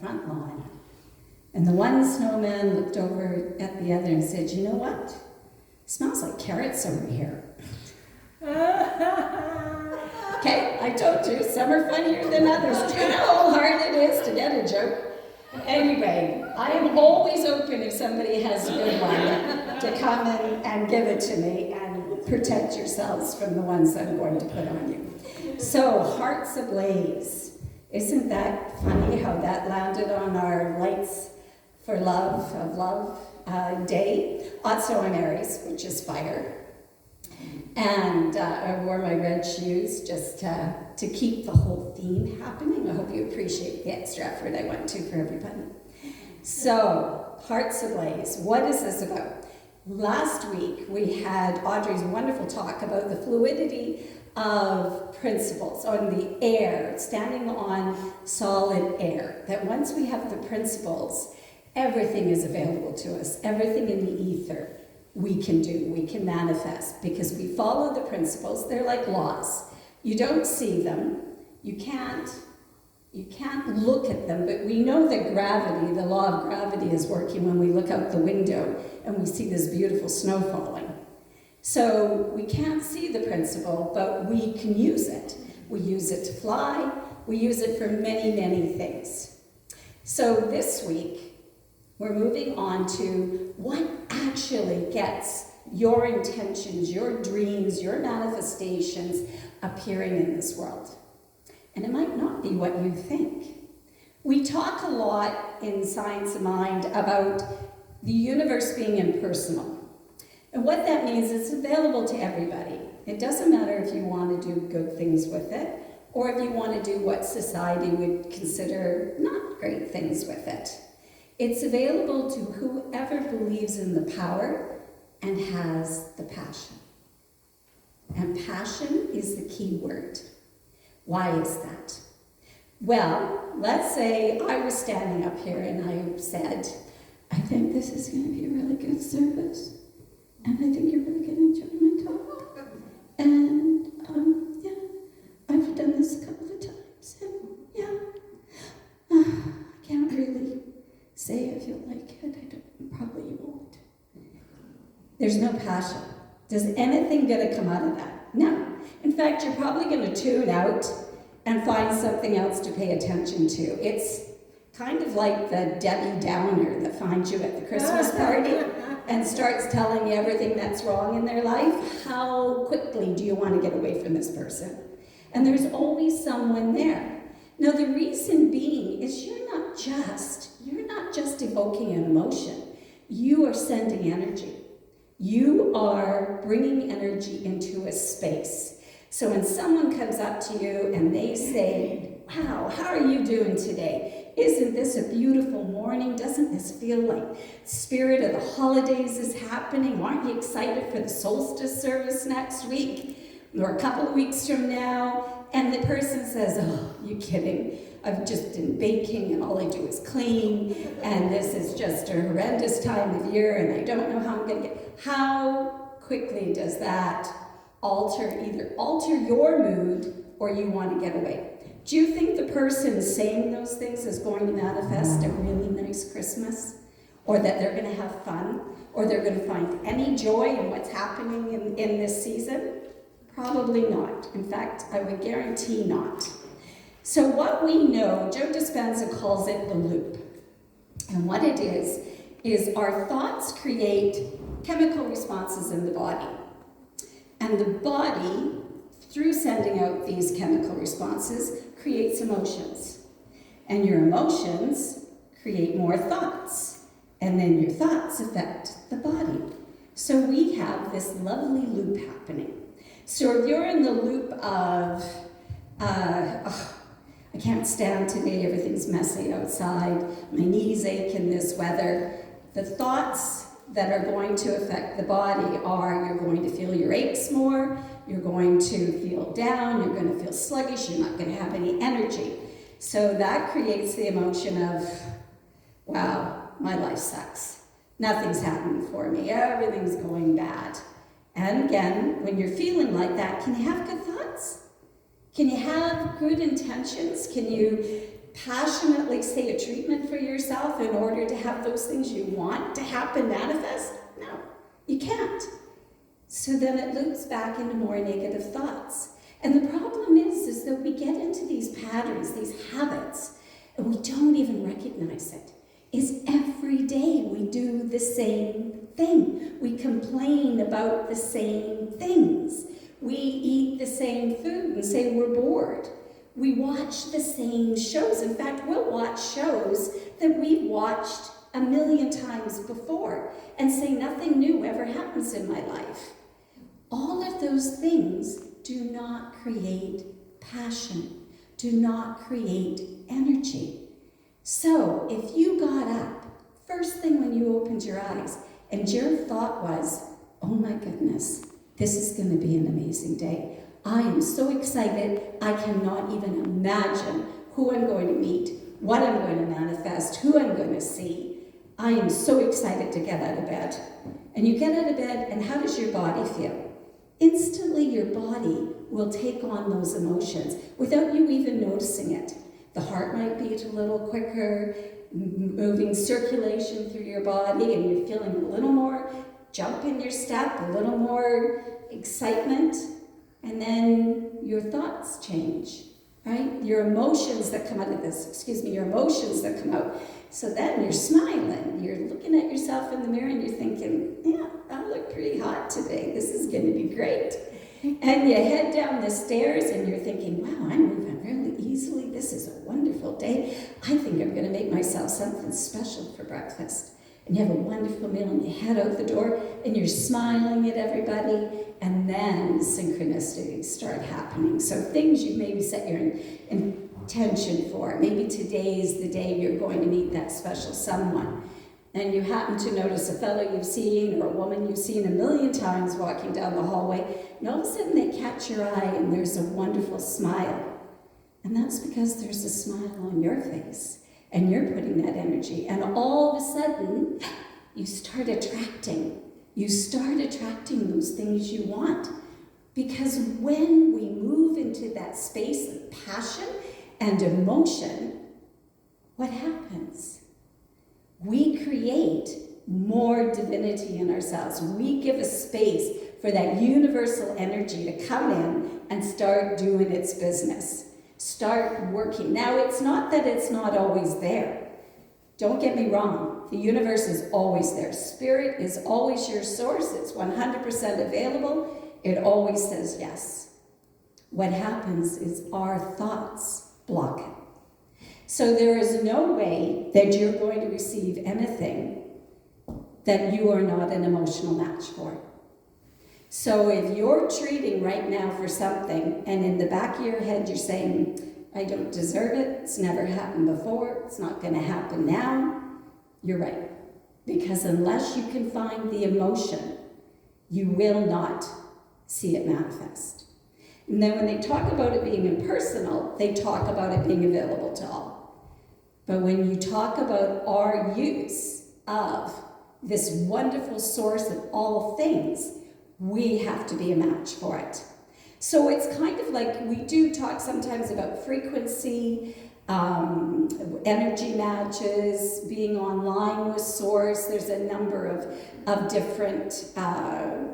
front lawn. And the one snowman looked over at the other and said, you know what? It smells like carrots over here. Okay, I told you, some are funnier than others. Do you know how hard it is to get a joke? Anyway, I am always open if somebody has a good one to come in and give it to me, and protect yourselves from the ones I'm going to put on you. So, Hearts Ablaze. Isn't that funny how that landed on our Lights for Love of Love day? Also on Aries, which is fire. And I wore my red shoes just to keep the whole theme happening. I hope you appreciate the extra effort I went to for everybody. So, Hearts Ablaze, what is this about? Last week we had Audrey's wonderful talk about the fluidity of principles on the air, standing on solid air. That once we have the principles, everything is available to us, everything in the ether. We can do, we can manifest, because we follow the principles. They're like laws. You don't see them, you can't look at them, but we know that gravity, the law of gravity, is working when we look out the window and we see this beautiful snow falling. So we can't see the principle, but we can use it. We use it to fly, we use it for many, many things. So this week, we're moving on to what actually gets your intentions, your dreams, your manifestations appearing in this world. And it might not be what you think. We talk a lot in Science of Mind about the universe being impersonal. And what that means is it's available to everybody. It doesn't matter if you want to do good things with it, or if you want to do what society would consider not great things with it. It's available to whoever believes in the power and has the passion. And passion is the key word. Why is that? Well, let's say I was standing up here and I said, I think this is going to be a really good service. And I think you're really going to enjoy my talk. And, yeah, I've done this a couple of times. And, yeah, I can't really say if you'll like it. Probably you won't. There's no passion. Does anything going to come out of that? No. In fact, you're probably going to tune out and find something else to pay attention to. It's kind of like the Debbie Downer that finds you at the Christmas party and starts telling you everything that's wrong in their life. How quickly do you want to get away from this person? And there's always someone there. Now, the reason being is you're not just evoking an emotion. You are sending energy. You are bringing energy into a space. So when someone comes up to you and they say, wow, how are you doing today? Isn't this a beautiful morning? Doesn't this feel like the spirit of the holidays is happening? Aren't you excited for the solstice service next week or a couple of weeks from now? And the person says, oh, you kidding? I've just been baking and all I do is clean and this is just a horrendous time of year and I don't know how I'm going to get... How quickly does that either alter your mood or you want to get away? Do you think the person saying those things is going to manifest a really nice Christmas? Or that they're going to have fun? Or they're going to find any joy in what's happening in this season? Probably not. In fact, I would guarantee not. So what we know, Joe Dispenza calls it the loop. And what it is our thoughts create chemical responses in the body. And the body, through sending out these chemical responses, creates emotions. And your emotions create more thoughts. And then your thoughts affect the body. So we have this lovely loop happening. So if you're in the loop of, I can't stand today, everything's messy outside, my knees ache in this weather, the thoughts that are going to affect the body are you're going to feel your aches more, you're going to feel down, you're going to feel sluggish, you're not going to have any energy. So that creates the emotion of, wow, my life sucks. Nothing's happening for me, everything's going bad. And again, when you're feeling like that, can you have good thoughts? Can you have good intentions? Can you passionately say a treatment for yourself in order to have those things you want to happen manifest? No, you can't. So then it loops back into more negative thoughts. And the problem is that we get into these patterns, these habits, and we don't even recognize it. Is every day we do the same thing. We complain about the same things. We eat the same food and say we're bored. We watch the same shows. In fact, we'll watch shows that we've watched 1,000,000 times before and say nothing new ever happens in my life. All of those things do not create passion, do not create energy. So if you got up, first thing when you opened your eyes, and your thought was, oh my goodness, this is going to be an amazing day. I am so excited, I cannot even imagine who I'm going to meet, what I'm going to manifest, who I'm going to see. I am so excited to get out of bed. And you get out of bed, and how does your body feel? Instantly, your body will take on those emotions without you even noticing it. The heart might beat a little quicker, moving circulation through your body, and you're feeling a little more jump in your step, a little more excitement, and then your thoughts change, right? Your emotions that come out of this, your emotions that come out. So then you're smiling, you're looking at yourself in the mirror and you're thinking, yeah, I look pretty hot today, this is gonna be great. And you head down the stairs and you're thinking, wow, I'm moving really easily, this is a wonderful day. I think I'm gonna make myself something special for breakfast. And you have a wonderful meal and you head out the door and you're smiling at everybody, and then synchronicities start happening. So things you maybe set your intention for. Maybe today is the day you're going to meet that special someone. And you happen to notice a fellow you've seen or a woman you've seen 1,000,000 times walking down the hallway, and all of a sudden they catch your eye and there's a wonderful smile. And that's because there's a smile on your face. And you're putting that energy, and all of a sudden, you start attracting. You start attracting those things you want. Because when we move into that space of passion and emotion, what happens? We create more divinity in ourselves. We give a space for that universal energy to come in and start doing its business. Start working. Now, it's not that it's not always there. Don't get me wrong. The universe is always there. Spirit is always your source. It's 100% available. It always says yes. What happens is our thoughts block it. So there is no way that you're going to receive anything that you are not an emotional match for. So if you're treating right now for something, and in the back of your head you're saying, I don't deserve it, it's never happened before, it's not going to happen now, you're right. Because unless you can find the emotion, you will not see it manifest. And then when they talk about it being impersonal, they talk about it being available to all. But when you talk about our use of this wonderful source of all things, we have to be a match for it. So it's kind of like, we do talk sometimes about frequency, energy matches, being online with source. There's a number of different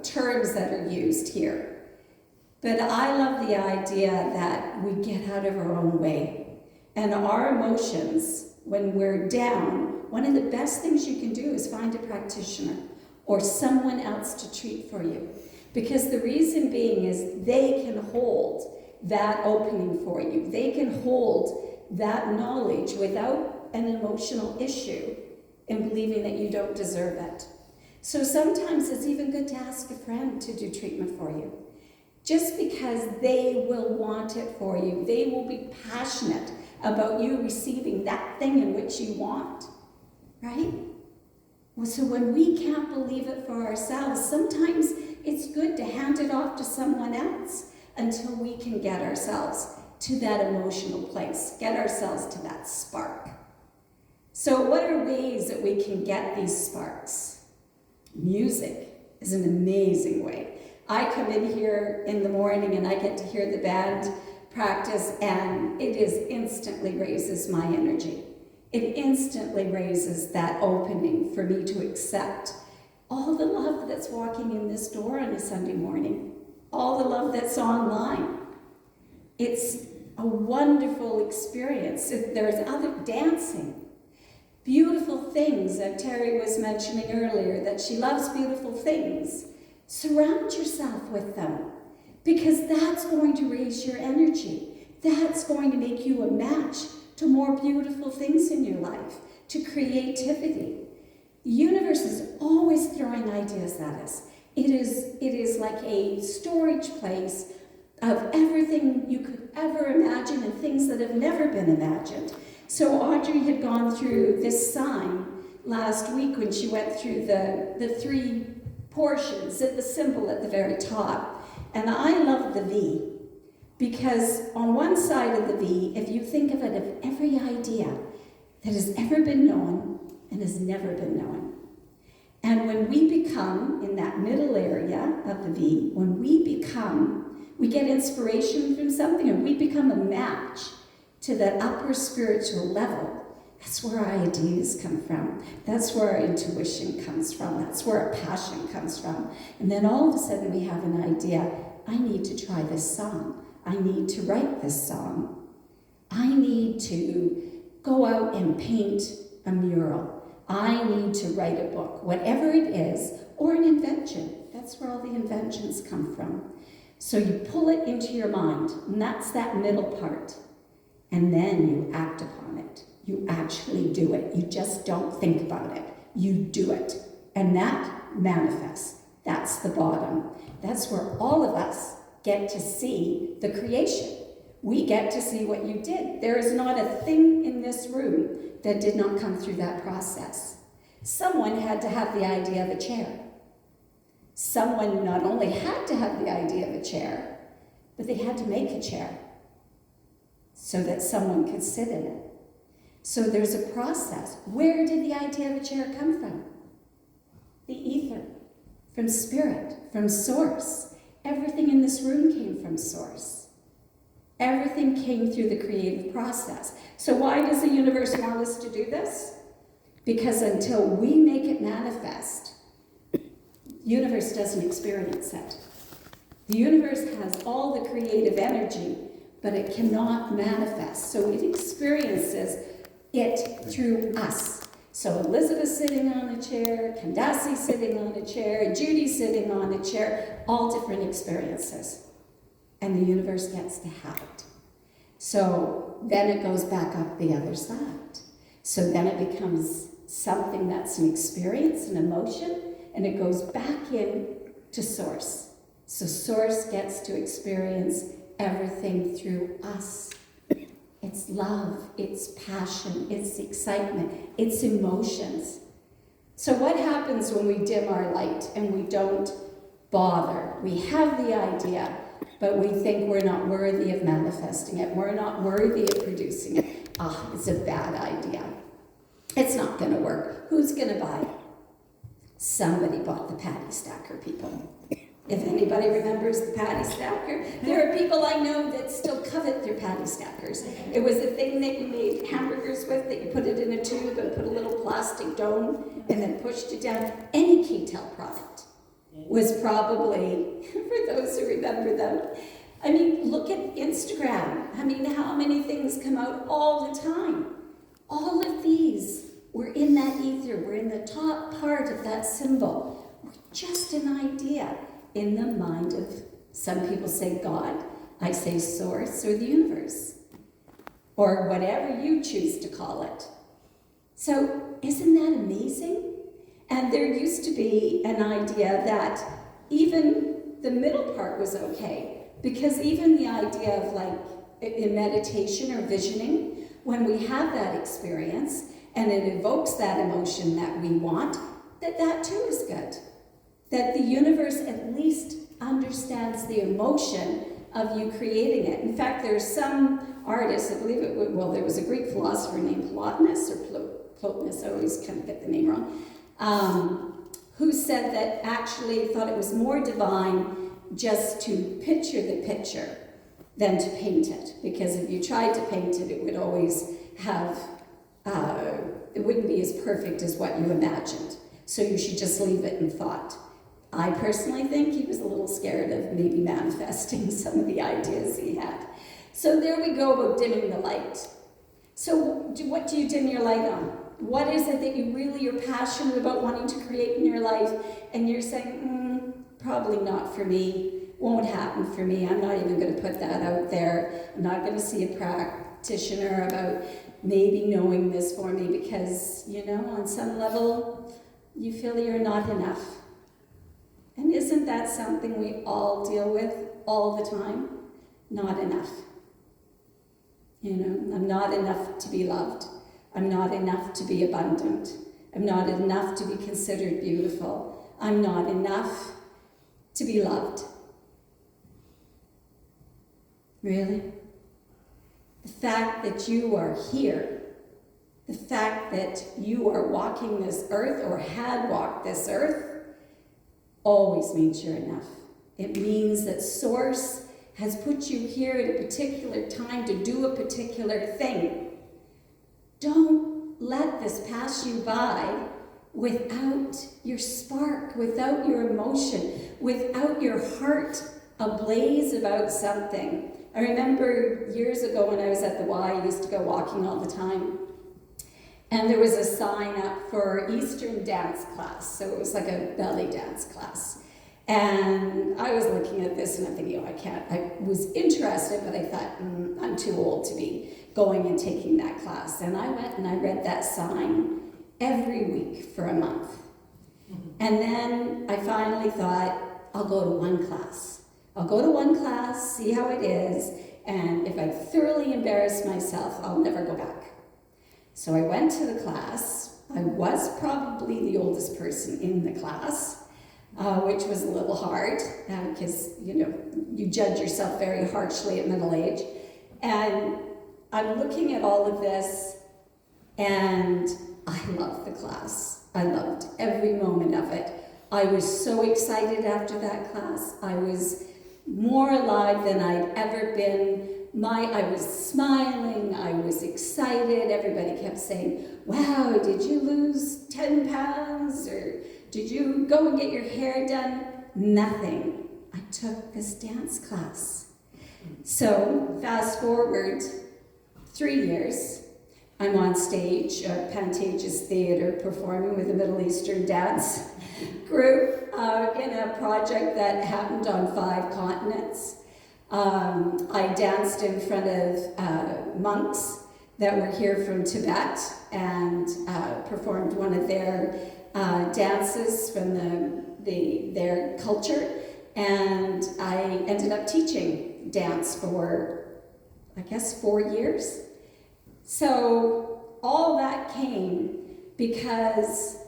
terms that are used here. But I love the idea that we get out of our own way. And our emotions, when we're down, one of the best things you can do is find a practitioner or someone else to treat for you. Because the reason being is they can hold that opening for you. They can hold that knowledge without an emotional issue in believing that you don't deserve it. So sometimes it's even good to ask a friend to do treatment for you. Just because they will want it for you. They will be passionate about you receiving that thing in which you want, right? Well, so when we can't believe it for ourselves, sometimes it's good to hand it off to someone else until we can get ourselves to that emotional place, get ourselves to that spark. So what are ways that we can get these sparks? Music is an amazing way. I come in here in the morning and I get to hear the band practice, and it instantly raises my energy. It instantly raises that opening for me to accept all the love that's walking in this door on a Sunday morning, all the love that's online. It's a wonderful experience. There's other dancing, beautiful things that Terry was mentioning earlier, that she loves beautiful things. Surround yourself with them, because that's going to raise your energy. That's going to make you a match to more beautiful things in your life, to creativity. The universe is always throwing ideas at us. It is like a storage place of everything you could ever imagine and things that have never been imagined. So Audrey had gone through this sign last week when she went through the three portions and the symbol at the very top. And I love the V, because on one side of the V, if you think of it, of every idea that has ever been known and has never been known. And when we become, in that middle area of the V, when we get inspiration from something, and we become a match to that upper spiritual level, that's where our ideas come from. That's where our intuition comes from. That's where our passion comes from. And then all of a sudden we have an idea, I need to try this song. I need to write this song. I need to go out and paint a mural. I need to write a book, whatever it is, or an invention. That's where all the inventions come from. So you pull it into your mind, and that's that middle part. And then you act upon it. You actually do it. You just don't think about it. You do it. And that manifests. That's the bottom. That's where all of us get to see the creation. We get to see what you did. There is not a thing in this room that did not come through that process. Someone had to have the idea of a chair. Someone not only had to have the idea of a chair, but they had to make a chair so that someone could sit in it. So there's a process. Where did the idea of a chair come from? The ether, from spirit, from source. Everything in this room came from source. Everything came through the creative process. So why does the universe want us to do this? Because until we make it manifest, the universe doesn't experience it. The universe has all the creative energy, but it cannot manifest. So it experiences it through us. So Elizabeth sitting on a chair, Candace sitting on a chair, Judy sitting on a chair, all different experiences. And the universe gets to have it. So then it goes back up the other side. So then it becomes something that's an experience, an emotion, and it goes back in to source. So source gets to experience everything through us. It's love, it's passion, it's excitement, it's emotions. So what happens when we dim our light and we don't bother? We have the idea, but we think we're not worthy of manifesting it. We're not worthy of producing it. It's a bad idea. It's not going to work. Who's going to buy it? Somebody bought the patty stacker, people. If anybody remembers the patty stacker, there are people I know that still covet their patty stackers. It was a thing that you made hamburgers with, that you put it in a tube and put a little plastic dome and then pushed it down. Any K-Tel product was probably, for those who remember them, I mean, look at Instagram. I mean, how many things come out all the time? All of these, we're in that ether. We're in the top part of that symbol. We're just an idea in the mind of, some people say God, I say source, or the universe, or whatever you choose to call it. So isn't that amazing? And there used to be an idea that even the middle part was okay, because even the idea of like in meditation or visioning, when we have that experience and it evokes that emotion that we want, that too is good. That the universe at least understands the emotion of you creating it. In fact, there's some artists, I believe there was a Greek philosopher named Plotinus, or Plotinus, I always kind of get the name wrong, who said that actually thought it was more divine just to picture the picture than to paint it, because if you tried to paint it, it would always have, it wouldn't be as perfect as what you imagined. So you should just leave it in thought. I personally think he was a little scared of maybe manifesting some of the ideas he had. So there we go about dimming the light. So what do you dim your light on? What is it that you really are passionate about wanting to create in your life, and you're saying, probably not for me, won't happen for me, I'm not even going to put that out there, I'm not going to see a practitioner about maybe knowing this for me, because, you know, on some level, you feel you're not enough. And isn't that something we all deal with all the time? Not enough. You know, I'm not enough to be loved. I'm not enough to be abundant. I'm not enough to be considered beautiful. I'm not enough to be loved. Really? The fact that you are here, the fact that you are walking this earth or had walked this earth, always means you're enough. It means that Source has put you here at a particular time to do a particular thing. Don't let this pass you by without your spark, without your emotion, without your heart ablaze about something. I remember years ago when I was at the Y, I used to go walking all the time. And there was a sign up for Eastern dance class. So it was like a belly dance class. And I was looking at this and I'm thinking, I was interested, but I thought, I'm too old to be going and taking that class. And I went and I read that sign every week for a month. And then I finally thought, I'll go to one class. I'll go to one class, see how it is, and if I thoroughly embarrass myself, I'll never go back. So I went to the class. I was probably the oldest person in the class, which was a little hard, because, you know, you judge yourself very harshly at middle age. And I'm looking at all of this, and I loved the class. I loved every moment of it. I was so excited after that class. I was more alive than I'd ever been. I was smiling, I was excited. Everybody kept saying, wow, did you lose 10 pounds? Or did you go and get your hair done? Nothing. I took this dance class. So fast forward 3 years, I'm on stage at Pantages Theatre performing with a Middle Eastern dance group in a project that happened on 5 continents. I danced in front of monks that were here from Tibet and performed one of their dances from their culture, and I ended up teaching dance for, I guess, 4 years. So all that came because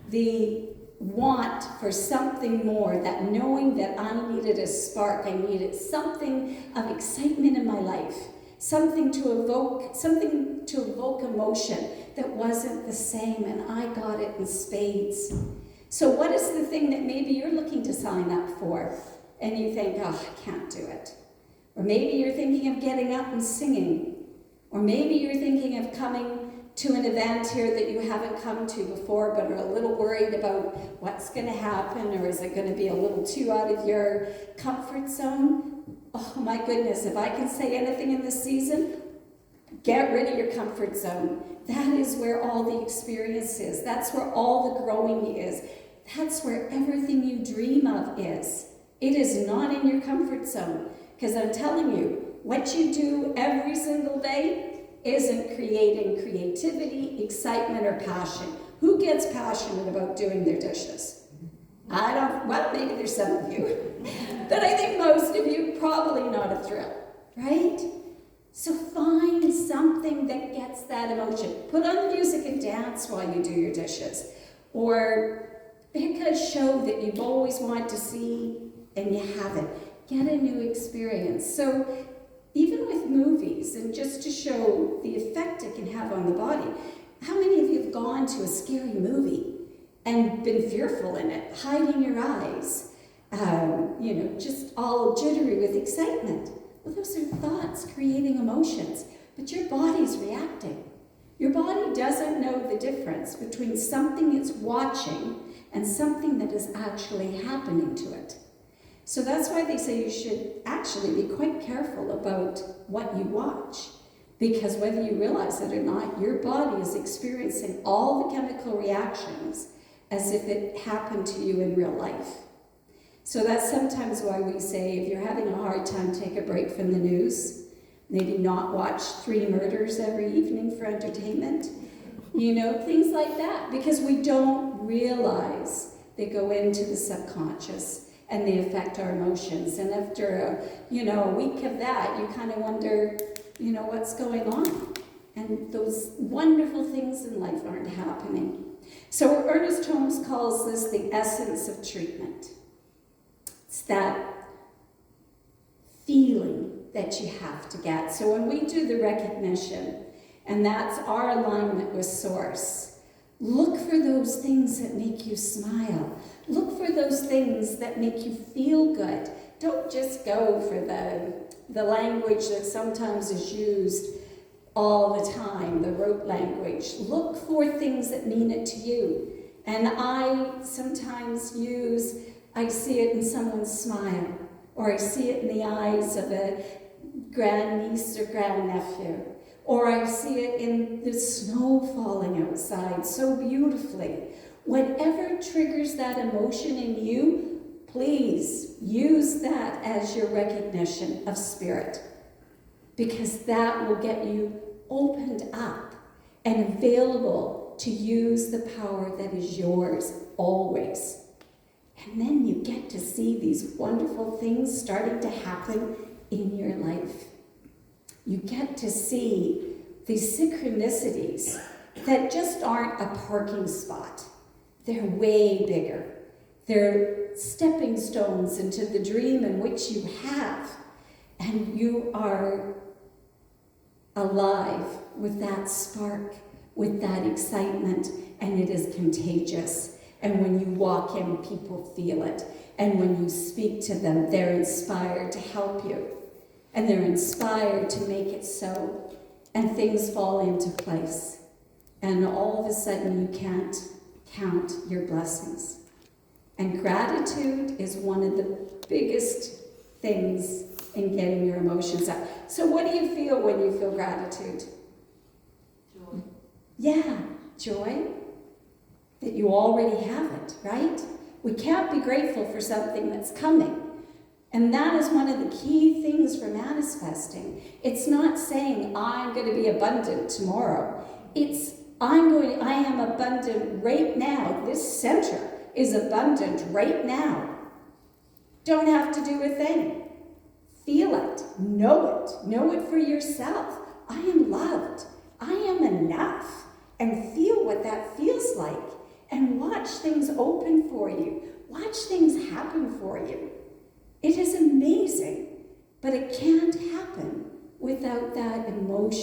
the want for something more, that knowing that I needed a spark, I needed something of excitement in my life, something to evoke emotion that wasn't the same, and I got it in spades. So what is the thing that maybe you're looking to sign up for and you think, oh, I can't do it? Or maybe you're thinking of getting up and singing. Or maybe you're thinking of coming to an event here that you haven't come to before, but are a little worried about what's going to happen, or is it going to be a little too out of your comfort zone? Oh my goodness, if I can say anything in this season, get rid of your comfort zone. That is where all the experience is. That's where all the growing is. That's where everything you dream of is. It is not in your comfort zone. Because I'm telling you, what you do every single day isn't creating creativity, excitement, or passion. Who gets passionate about doing their dishes? Well, maybe there's some of you. But I think most of you, probably not a thrill, right? So find something that gets that emotion. Put on the music and dance while you do your dishes. Or pick a show that you've always wanted to see and you haven't. Get a new experience. So even with movies, and just to show the effect it can have on the body, how many of you have gone to a scary movie and been fearful in it, hiding your eyes, just all jittery with excitement? Well, those are thoughts creating emotions, but your body's reacting. Your body doesn't know the difference between something it's watching and something that is actually happening to it. So that's why they say you should actually be quite careful about what you watch, because whether you realize it or not, your body is experiencing all the chemical reactions as if it happened to you in real life. So that's sometimes why we say if you're having a hard time, take a break from the news. Maybe not watch 3 murders every evening for entertainment. You know, things like that, because we don't realize they go into the subconscious and they affect our emotions. And after a week of that, you kind of wonder, what's going on? And those wonderful things in life aren't happening. So Ernest Holmes calls this the essence of treatment. It's that feeling that you have to get. So when we do the recognition, and that's our alignment with Source, look for those things that make you smile. Look for those things that make you feel good. Don't just go for the language that sometimes is used all the time, the rote language. Look for things that mean it to you. And I sometimes I see it in someone's smile, or I see it in the eyes of a grandniece or grandnephew, or I see it in the snow falling outside so beautifully. Whatever triggers that emotion in you, please use that as your recognition of spirit, because that will get you opened up and available to use the power that is yours always. And then you get to see these wonderful things starting to happen in your life. You get to see these synchronicities that just aren't a parking spot. They're way bigger. They're stepping stones into the dream in which you have. And you are alive with that spark, with that excitement, and it is contagious. And when you walk in, people feel it. And when you speak to them, they're inspired to help you. And they're inspired to make it so. And things fall into place. And all of a sudden, you can't count your blessings. And gratitude is one of the biggest things in getting your emotions up. So what do you feel when you feel gratitude? Joy. Yeah, joy. That you already have it, right? We can't be grateful for something that's coming. And that is one of the key things for manifesting. It's not saying, I'm going to be abundant tomorrow. It's, I am abundant right now. This center is abundant right now. Don't have to do a thing. Feel it. Know it. Know it for yourself. I am loved. I am enough. And feel what that feels like. And watch things open for you. Watch things happen for you. It is amazing, but it can't happen without that emotion.